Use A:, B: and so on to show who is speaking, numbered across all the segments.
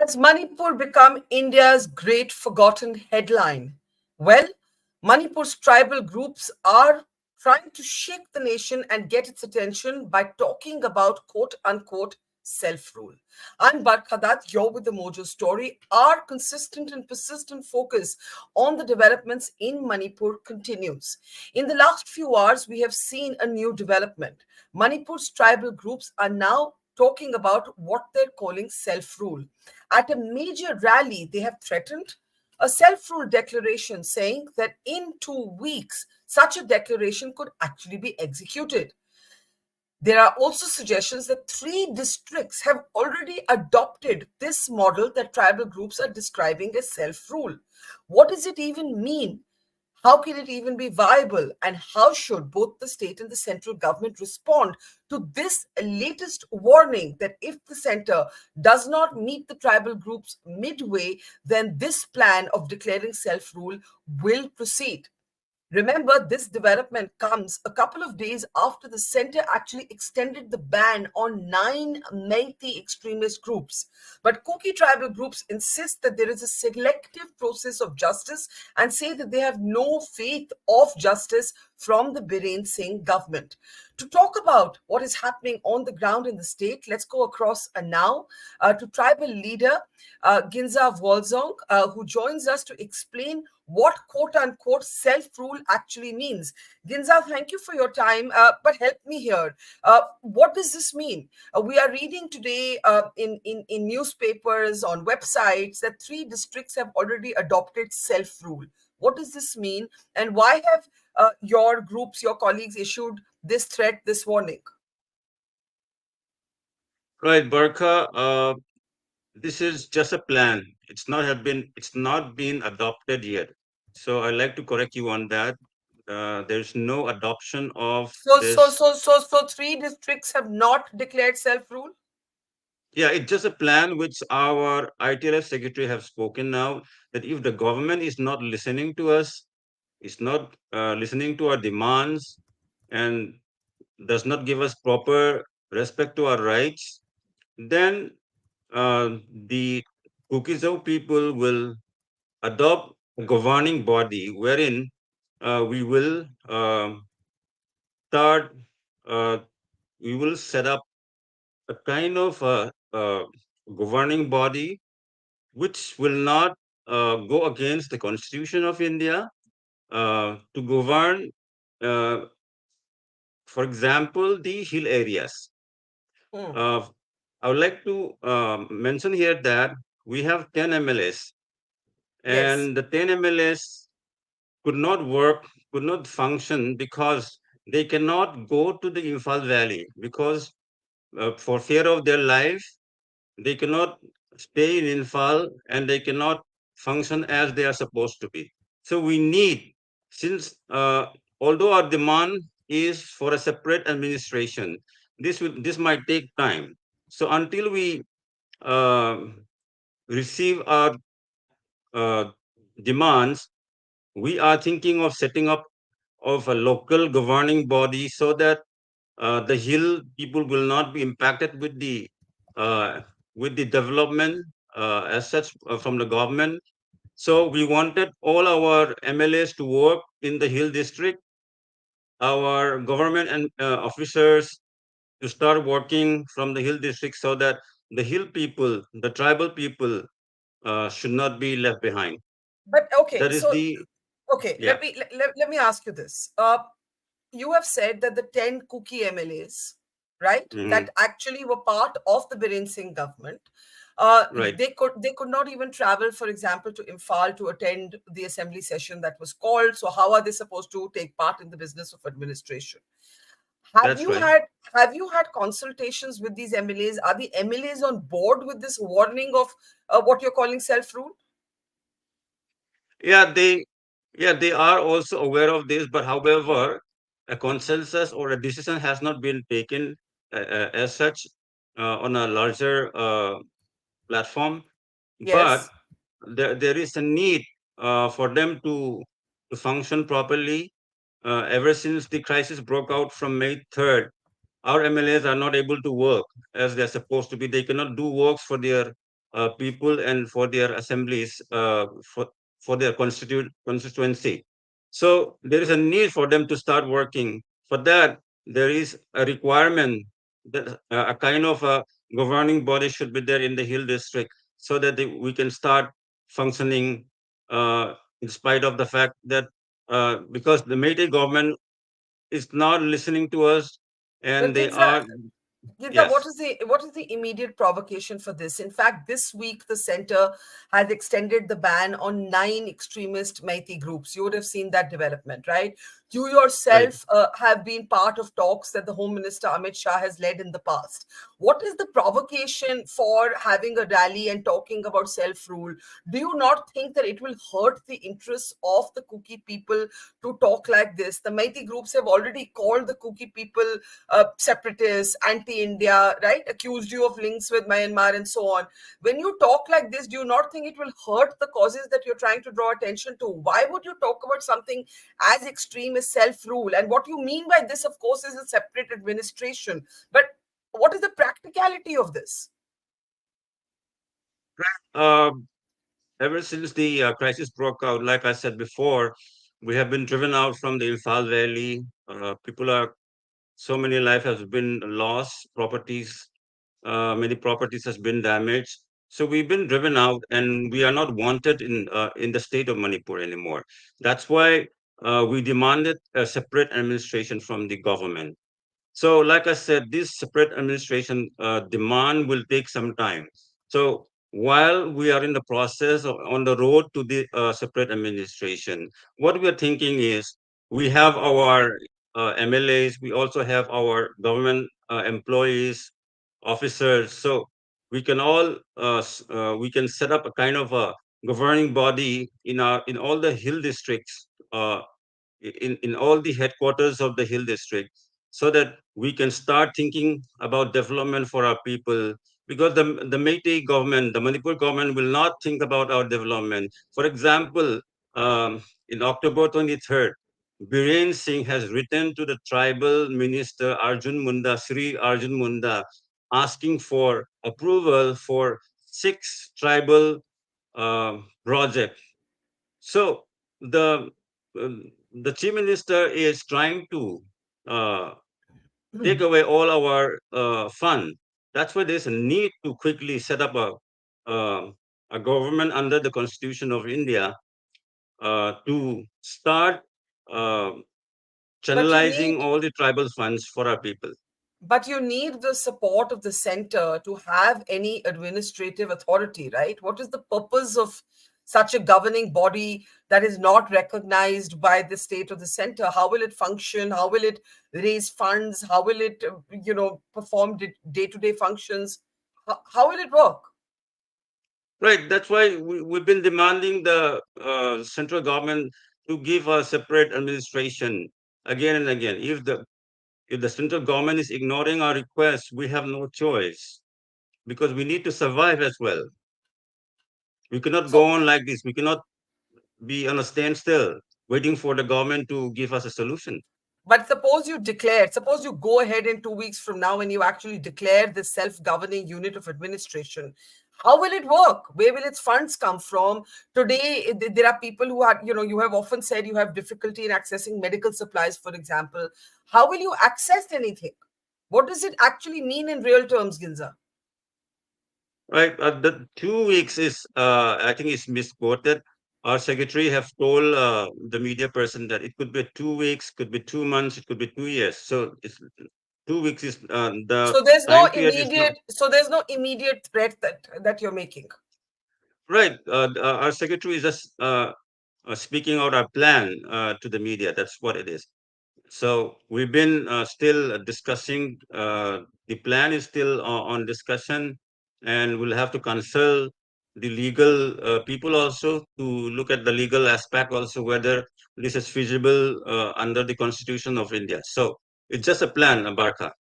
A: Has Manipur become India's great forgotten headline? Well, Manipur's tribal groups are trying to shake the nation and get its attention by talking about quote unquote self rule. I'm Barkha Dutt, you're with the Mojo story. Our consistent and persistent focus on the developments in Manipur continues. In the last few hours, we have seen a new development. Manipur's tribal groups are now talking about what they're calling self rule. At a major rally, they have threatened a self rule declaration saying that in 2 weeks, such a declaration could actually be executed. There are also suggestions that 3 districts have already adopted this model that tribal groups are describing as self rule. What does it even mean? How can it even be viable? And how should both the state and the central government respond to this latest warning that if the center does not meet the tribal groups midway, then this plan of declaring self rule will proceed? Remember, this development comes a couple of days after the center actually extended the ban on 9 Meitei extremist groups. But Kuki tribal groups insist that there is a selective process of justice and say that they have no faith of justice from the Biren Singh government. To talk about what is happening on the ground in the state, let's go across now to tribal leader Ginza Vualzong, who joins us to explain what quote unquote self rule actually means. Ginza, thank you for your time, but help me here. What does this mean? We are reading today in newspapers, on websites, that 3 districts have already adopted self rule. What does this mean? And why have your groups, your colleagues issued this threat, this warning?
B: Right, Barkha. This is just a plan. It's not been adopted yet. So I'd like to correct you on that. There's no adoption of this.
A: So 3 districts have not declared self rule?
B: Yeah, it's just a plan which our ITLF secretary have spoken now that if the government is not listening to us, is not listening to our demands, and does not give us proper respect to our rights, then the Kukis people will adopt a governing body wherein we will start, uh, we will set up a kind of governing body which will not go against the Constitution of India to govern, uh, for example, the hill areas.
A: Hmm.
B: Uh, I would like to mention here that we have 10 MLS,
A: Yes.
B: and the 10 MLS could not work, could not function because they cannot go to the Imphal Valley because for fear of their life, they cannot stay in Imphal and they cannot function as they are supposed to be. So we need, since although our demand is for a separate administration, this might take time. So until we uh, receive our uh, demands, we are thinking of setting up of a local governing body so that the hill people will not be impacted uh, with the development as such from the government. So we wanted all our MLAs to work in the hill district, our government and officers to start working from the hill district so that the hill people, the tribal people, should not be left behind.
A: But okay,
B: That is
A: so
B: the
A: okay,
B: yeah.
A: let me ask you this. You have said that the 10 Kuki MLAs, right,
B: Hmm.
A: that actually were part of the Biren Singh government,
B: Right.
A: they could not even travel, for example, to Imphal to attend the assembly session that was called. So how are they supposed to take part in the business of administration? Have
B: That's
A: you
B: right.
A: had have you had consultations with these MLAs? Are the MLAs on board with this warning of what you're calling self rule?
B: Yeah, they are also aware of this, but however, a consensus or a decision has not been taken as such on a larger platform. But
A: Yes.
B: there is a need for them to function properly. Ever since the crisis broke out from May 3rd, our MLAs are not able to work as they're supposed to be. They cannot do works for their people and for their assemblies, for their constituency. So there is a need for them to start working. For that, there is a requirement that a kind of a governing body should be there in the hill district, so that we can start functioning, in spite of the fact that, because the Meitei government is not listening to us,
A: But
B: and they
A: Ginza,
B: are.
A: Gita,
B: Yes.
A: what is the immediate provocation for this? In fact, this week the center has extended the ban on 9 extremist Meitei groups. You would have seen that development, right? You
B: Right.
A: yourself have been part of talks that the Home Minister Amit Shah has led in the past. What is the provocation for having a rally and talking about self-rule? Do you not think that it will hurt the interests of the Kuki people to talk like this? The Meitei groups have already called the Kuki people separatists, anti-India, right? Accused you of links with Myanmar and so on. When you talk like this, do you not think it will hurt the causes that you're trying to draw attention to? Why would you talk about something as extreme as self-rule? And what you mean by this, of course, is a separate administration. But what is the practicality of this?
B: Uh, Ever since the crisis broke out, like I said before, we have been driven out from the Imphal Valley. People are, so many life has been lost, properties, many properties has been damaged. So we've been driven out, and we are not wanted in the state of Manipur anymore. That's why we demanded a separate administration from the government. So, like I said, this separate administration demand will take some time. So, while we are in the process of, on the road to the separate administration, what we are thinking is, we have our MLAs, we also have our government employees, officers. So, we can all we can set up a kind of a governing body in all the hill districts. In all the headquarters of the hill district, so that we can start thinking about development for our people, because the Meitei government, the Manipur government will not think about our development. For example, in October 23rd, Biren Singh has written to the tribal minister Arjun Munda, Sri Arjun Munda, asking for approval for 6 tribal projects. So the the chief minister is trying to uh, take away all our fund. That's why there's a need to quickly set up uh, a government under the Constitution of India to start uh,
A: But you
B: channelizing
A: need
B: all the tribal funds for our people.
A: But you need the support of the center to have any administrative authority, right? What is the purpose of such a governing body that is not recognized by the state or the center? How will it function? How will it raise funds? How will it, perform day-to-day functions? How will it work?
B: Right. That's why we've been demanding the central government to give a separate administration again and again. If the central government is ignoring our requests, we have no choice, because we need to survive as well. We cannot go
A: So,
B: on like this. We cannot be on a standstill waiting for the government to give us a solution.
A: but suppose you go ahead in 2 weeks from now and you actually declare this self-governing unit of administration. How will it work? Where will its funds come from? Today, there are people who are, you have often said you have difficulty in accessing medical supplies, for example. How will you access anything? What does it actually mean in real terms, Ginza?
B: Right. The 2 weeks is, I think, is misquoted. Our secretary have told the media person that it could be 2 weeks, could be 2 months, it could be 2 years. So it's 2 weeks is the time period is not
A: So there's no immediate threat that you're making.
B: right. Our secretary is just speaking out our plan to the media. That's what it is. So we've been still discussing. The plan is still on discussion, and we'll have to consult the legal people also to look at the legal aspect also, whether this is feasible under the Constitution of India. So it's just a plan, Barkha.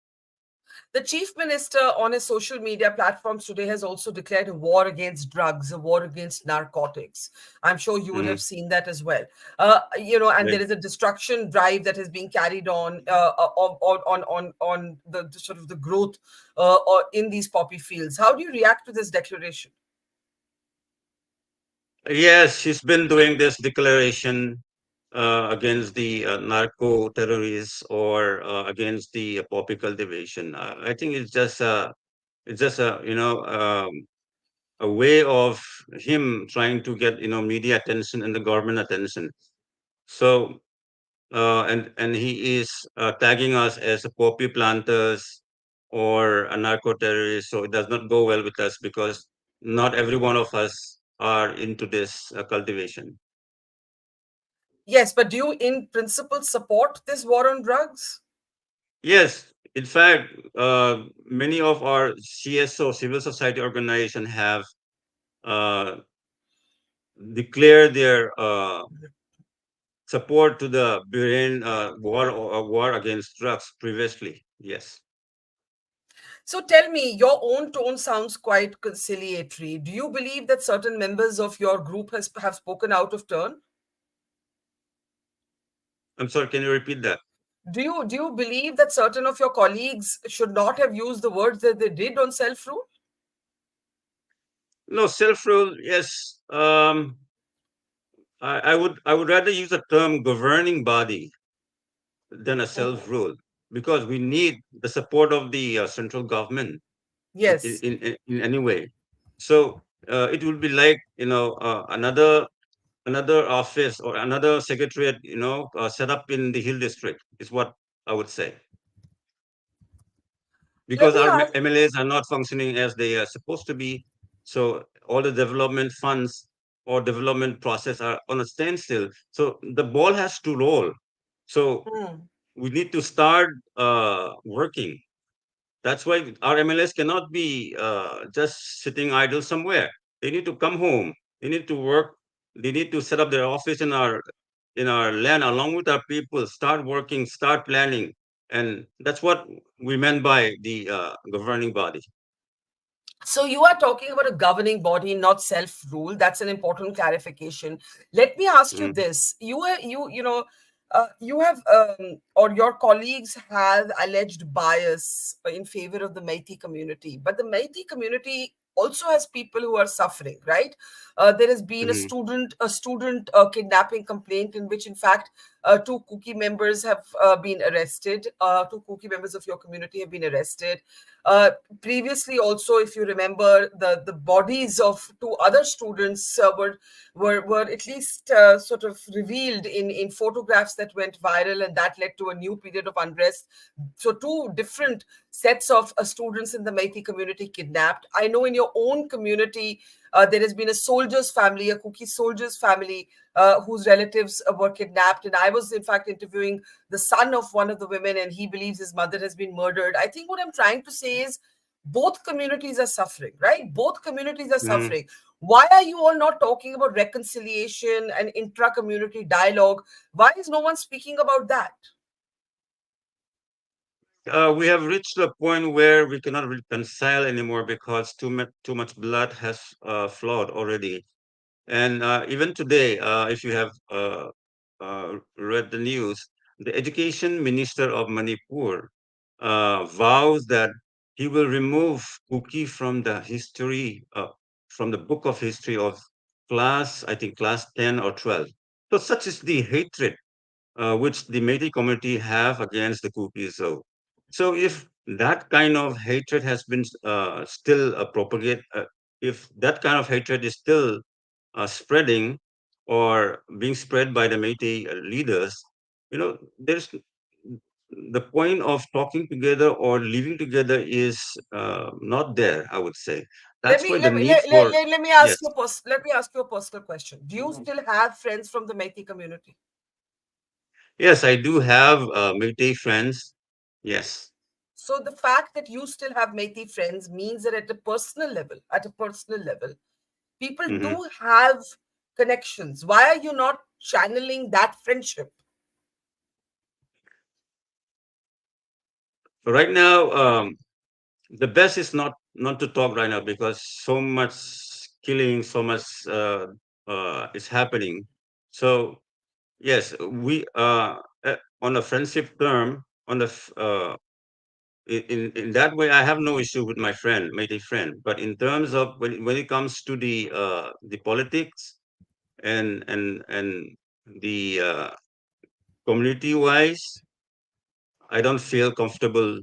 A: The chief minister on his social media platforms today has also declared a war against drugs, a war against narcotics. I'm sure you would
B: Mhm.
A: have seen that as well. And
B: Right.
A: there is a destruction drive that is being carried on on the sort of the growth or in these poppy fields. How do you react to this declaration?
B: Yes, she's been doing this declaration against the narco terrorists or against the poppy cultivation. I think it's just a a way of him trying to get media attention and the government attention. So and he is tagging us as a poppy planters or a narco terrorist. So it does not go well with us because not every one of us are into this cultivation.
A: Yes, but do you in principle support this war on drugs?
B: Yes, in fact, many of our CSO, civil society organization, have uh, declared their support to the Bahrain war against drugs previously. Yes,
A: So tell me, your own tone sounds quite conciliatory. Do you believe that certain members of your group have spoken out of turn?
B: I'm sorry. Can you repeat that?
A: Do you believe that certain of your colleagues should not have used the words that they did on self rule?
B: No, self rule. Yes, I would rather use the term governing body than a self rule because we need the support of the central government
A: Yes.
B: in any way. So it would be like another office or another secretariat set up in the Hill District is what I would say
A: Let
B: because
A: me
B: our
A: ask.
B: MLAs are not functioning as they are supposed to be. So all the development funds or development process are on a standstill. So the ball has to roll. So
A: Hmm.
B: we need to start working. That's why our MLS cannot be just sitting idle somewhere. They need to come home. They need to work. They need to set up their office in our land along with our people. Start working. Start planning, and that's what we meant by the governing body.
A: So you are talking about a governing body, not self-rule. That's an important clarification. Let me ask you
B: Mhm.
A: this: you have or your colleagues have alleged bias in favor of the Meitei community, but the Meitei community also has people who are suffering, right? There has been
B: Mhm.
A: a student kidnapping complaint in which, in fact, two Kuki members have been arrested. Two Kuki members of your community have been arrested. Uh, Previously, also, if you remember, the bodies of two other students were at least sort of revealed in photographs that went viral, and that led to a new period of unrest. So two different sets of students in the Meitei community kidnapped. I know in your own community there has been a soldier's family, a Kuki soldier's family, whose relatives were kidnapped. And I was, in fact, interviewing the son of one of the women, and he believes his mother has been murdered. I think what I'm trying to say is both communities are suffering, right? Both communities are
B: Mhm.
A: suffering. Why are you all not talking about reconciliation and intra community dialogue? Why is no one speaking about that?
B: We have reached a point where we cannot reconcile anymore because too much blood has flowed already. And even today, if you have read the news, the education minister of Manipur vows that he will remove Kuki from the history, from the book of history of I think class 10 or 12. So such is the hatred which the Meitei community have against the Kukis. So if that kind of hatred has been still if that kind of hatred is still spreading or being spread by the Meitei leaders, there's the point of talking together or living together is not there. I would say
A: Let
B: that's
A: me
B: why the
A: let me
B: need
A: let,
B: for
A: let, let me
B: yes,
A: ask you let me ask you a personal question. Do you still have friends from the Meitei community?
B: yes, I do have Meitei friends. Yes.
A: So the fact that you still have Meitei friends means that at a personal level, people
B: Hmm.
A: do have connections. Why are you not channeling that friendship?
B: Right now, the best is not to talk right now because so much killing, so much is happening. So yes, we on a friendship term, in that way, I have no issue with my friend, Meitei friend. But in terms of when it comes to the politics, and the community wise, I don't feel comfortable,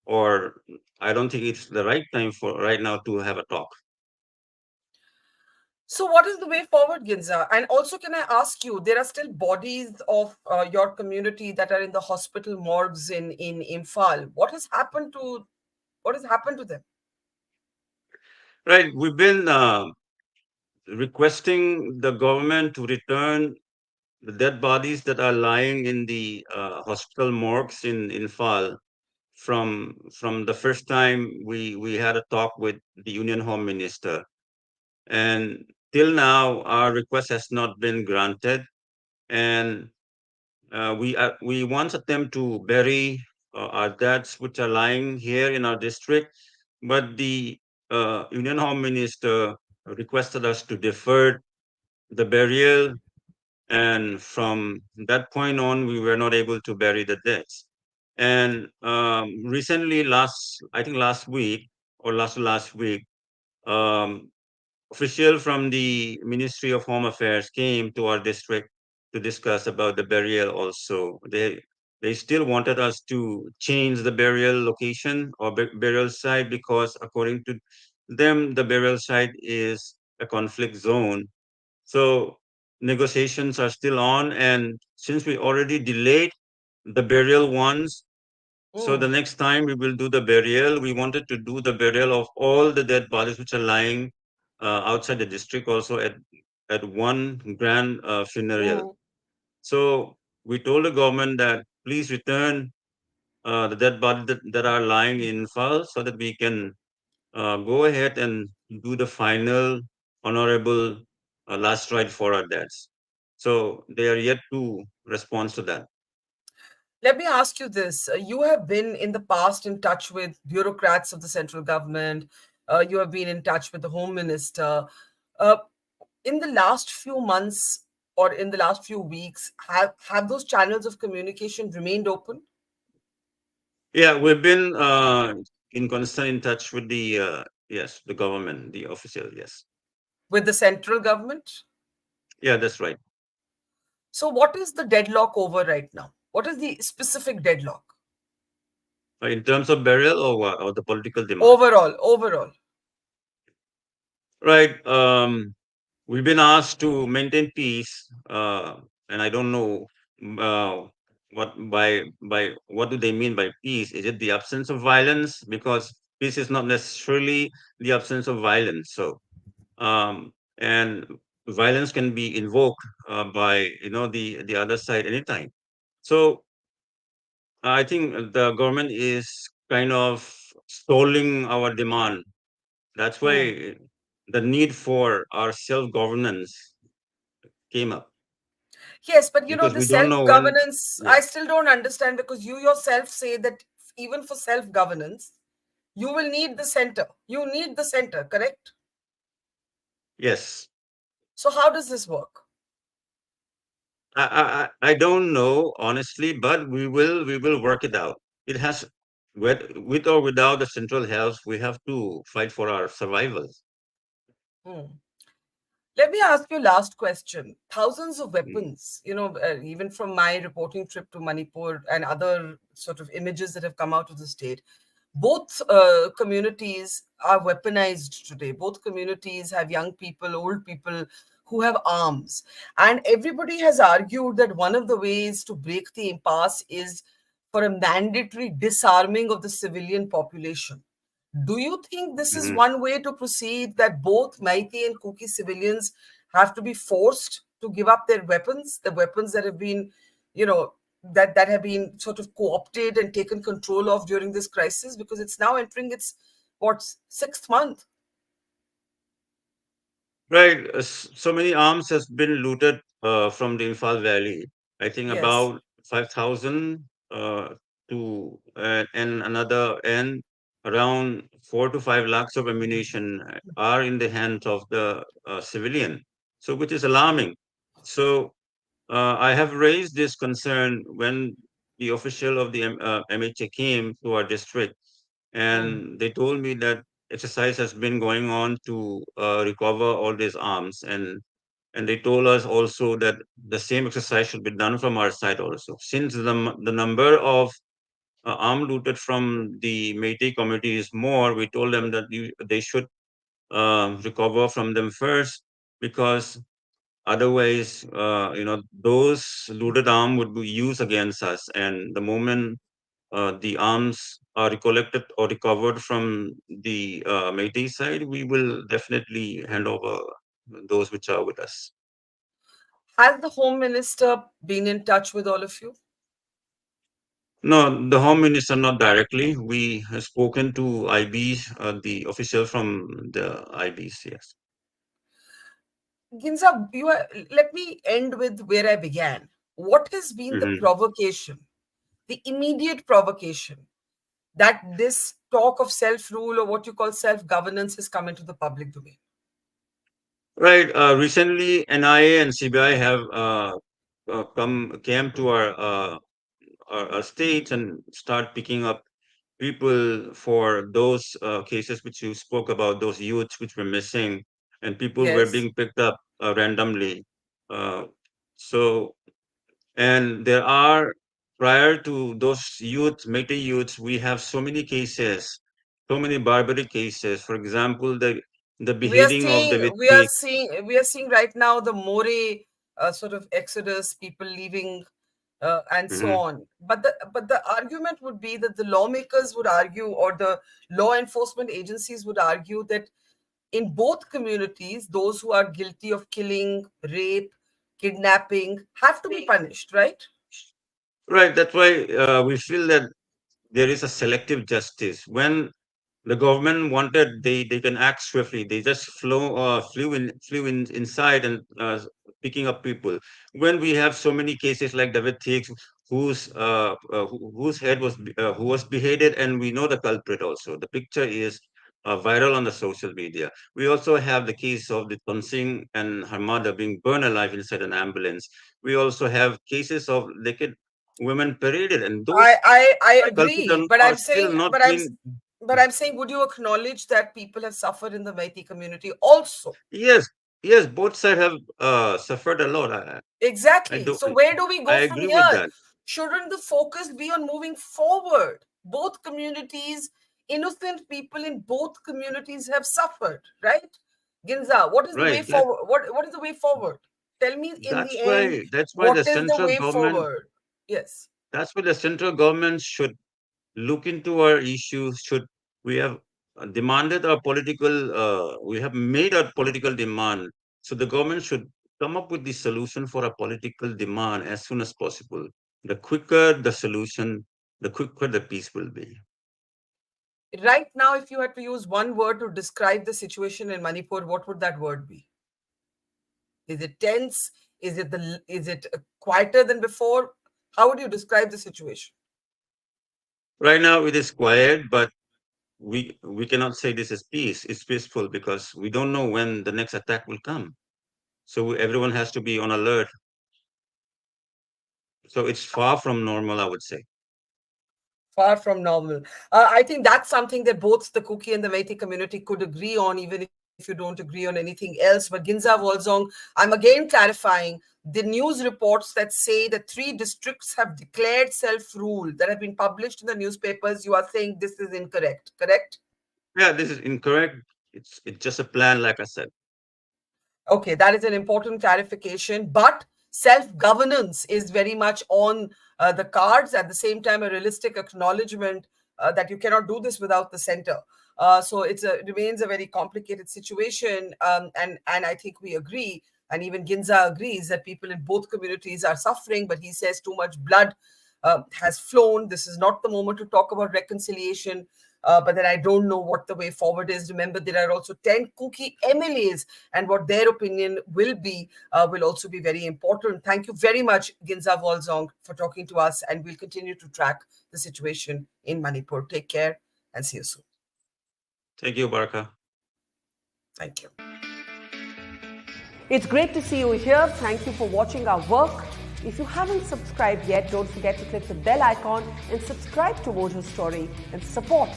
B: or I don't think it's the right time for right now to have a talk.
A: So, what is the way forward, Ginza? And also, can I ask you, there are still bodies of your community that are in the hospital morgues in Imphal. What has happened to them?
B: Right, we've been requesting the government to return the dead bodies that are lying in the hospital morgues in Infal from the first time we had a talk with the Union Home Minister. And till now, our request has not been granted. And we wanted them to bury our deads which are lying here in our district, but the Union Home Minister requested us to defer the burial, and from that point on, we were not able to bury the dead. And recently, I think last week or last week, um, official from the Ministry of Home Affairs came to our district to discuss about the burial also. They still wanted us to change the burial location or burial site because according to them, the burial site is a conflict zone. So negotiations are still on, and since we already delayed the burial once, so the
A: Mm,
B: next time we will do the burial, we wanted to do the burial of all the dead bodies which are lying outside the district also at one grand funeral.
A: mm.
B: So we told the government that please return the dead bodies that are lying in Fal so that we can go ahead and do the final honorable last rite for our deaths. So they are yet to respond to that.
A: Let me ask you this. You have been in the past in touch with bureaucrats of the central government. You have been in touch with the home minister. Uh, in the last few months or in the last few weeks, have those channels of communication remained open
B: Yeah, we've been in constant in touch with the yes, the government, the official. Yes,
A: with the central government?
B: yeah, that's right.
A: So, what is the deadlock over right now? What is the specific deadlock?
B: In terms of burial or what, or the political demand,
A: Overall.
B: right? We've been asked to maintain peace, and I don't know what by what do they mean by peace? Is it the absence of violence? Because peace is not necessarily the absence of violence. So, and violence can be invoked by the other side anytime. So I think the government is kind of stalling our demand. That's
A: Hmm.
B: why the need for our self governance came up
A: Yes, but
B: because
A: the
B: we don't
A: self
B: know when.
A: governance,
B: Yeah.
A: I still don't understand because you yourself say that even for self governance, you will need the center. You need the center, correct?
B: Yes.
A: So, how does this work?
B: I don't know honestly, but we will work it out. It has with or without the central health, we have to fight for our survival.
A: Hmm. Let me ask you last question. Thousands of
B: Mm.
A: weapons, even from my reporting trip to Manipur and other sort of images that have come out of the state, both communities are weaponized today. Both communities have young people, old people who have arms. And everybody has argued that one of the ways to break the impasse is for a mandatory disarming of the civilian population. Do you think this is
B: Mhm.
A: one way to proceed, that both Meitei and Kuki civilians have to be forced to give up their weapons, the weapons that have been, you know, that have been sort of co-opted and taken control of during this crisis, because it's now entering its what, sixth month?
B: Right. So many arms has been looted from the Infal Valley. I think
A: Yes.
B: about 5,000 to and another and around 4 to 5 lakhs of ammunition are in the hands of the civilian. So which is alarming. So I have raised this concern when the official of the MHA came to our district,
A: Mm.
B: and they told me that exercise has been going on to recover all these arms. And And they told us also that the same exercise should be done from our side also. Since the number of arm looted from the Meitei community is more, we told them that they should recover from them first, because otherwise, those looted arm would be used against us. And the moment the arms are recollected or recovered from the Meitei side, we will definitely hand over those which are with us.
A: Has the Home Minister been in touch with all of you?
B: No, the Home Minister not directly. We have spoken to IBs, the official from the IBs, yes.
A: Ginza, let me end with where I began. What has been the
B: Hmm.
A: provocation, the immediate provocation, that this talk of self-rule or what you call self-governance has come into the public domain?
B: Right. Recently, NIA and CBI have came to our states and start picking up people for those cases which you spoke about, those youths which were missing, and people were
A: Yes.
B: being picked up randomly. Uh, so, and there are, prior to those youth, Meitei youths, we have so many cases, so many barbaric cases. For example, the
A: We are
B: beheading of
A: seeing,
B: David
A: we are
B: Cake.
A: seeing, we are seeing right now the More sort of exodus, people leaving, and so
B: Mhm.
A: on. But the argument would be that the lawmakers would argue, or the law enforcement agencies would argue, that in both communities, those who are guilty of killing, rape, kidnapping have to be punished, right?
B: Right. That's why we feel that there is a selective justice. When the government wanted, they can act swiftly. They just flew in inside and picking up people. When we have so many cases like David Thiegs, whose head was who was beheaded, and we know the culprit also. The picture is viral on the social media. We also have the case of the Tonsing and her mother being burned alive inside an ambulance. We also have cases of naked women paraded, and
A: I,
B: those
A: I I
B: culprits
A: agree,
B: are still not being.
A: but I'm saying, would you acknowledge that people have suffered in the Meitei community also?
B: Yes, yes, both sides have suffered a lot. I
A: Exactly.
B: don't.
A: So where do we
B: I
A: go from
B: agree with
A: here?
B: that.
A: Shouldn't the focus be on moving forward? Both communities, innocent people in both communities have suffered, right? Ginza, what is the way
B: Right. That
A: forward? What is the way forward? Tell me in the
B: that's
A: end,
B: why that's why
A: what
B: the
A: is the
B: central
A: way
B: government
A: forward? Yes.
B: that's why the central government should look into our issues. Should we have demanded our political? We have made a political demand. So the government should come up with the solution for a political demand as soon as possible. The quicker the solution, the quicker the peace will be.
A: Right now, if you had to use one word to describe the situation in Manipur, what would that word be? Is it tense? Is it quieter than before? How would you describe the situation?
B: Right now it is quiet, but we cannot say this is peace. It's peaceful because we don't know when the next attack will come. So everyone has to be on alert. So it's far from normal, I would say.
A: Far from normal. I think that's something that both the Kuki and the Meitei community could agree on, even if you don't agree on anything else. But Ginza Vualzong, I'm again clarifying the news reports that say that 3 districts have declared self-rule that have been published in the newspapers. You are saying this is incorrect, correct?
B: Yeah, this is incorrect. It's just a plan, like I said.
A: Okay, that is an important clarification. But self governance is very much on the cards. At the same time, a realistic acknowledgement that you cannot do this without the center. So it remains a very complicated situation. And I think we agree. And even Ginza agrees that people in both communities are suffering, but he says too much blood has flown. This is not the moment to talk about reconciliation. But then I don't know what the way forward is. Remember, there are also 10 Kuki MLAs, and what their opinion will also be very important. Thank you very much, Ginza Vualzong, for talking to us, and we'll continue to track the situation in Manipur. Take care and see you soon.
B: Thank you, Barkha.
A: Thank you. It's great to see you here. Thank you for watching our work. If you haven't subscribed yet, don't forget to click the bell icon and subscribe to Mojo Story and support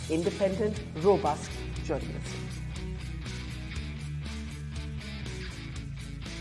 A: independent, robust journalism.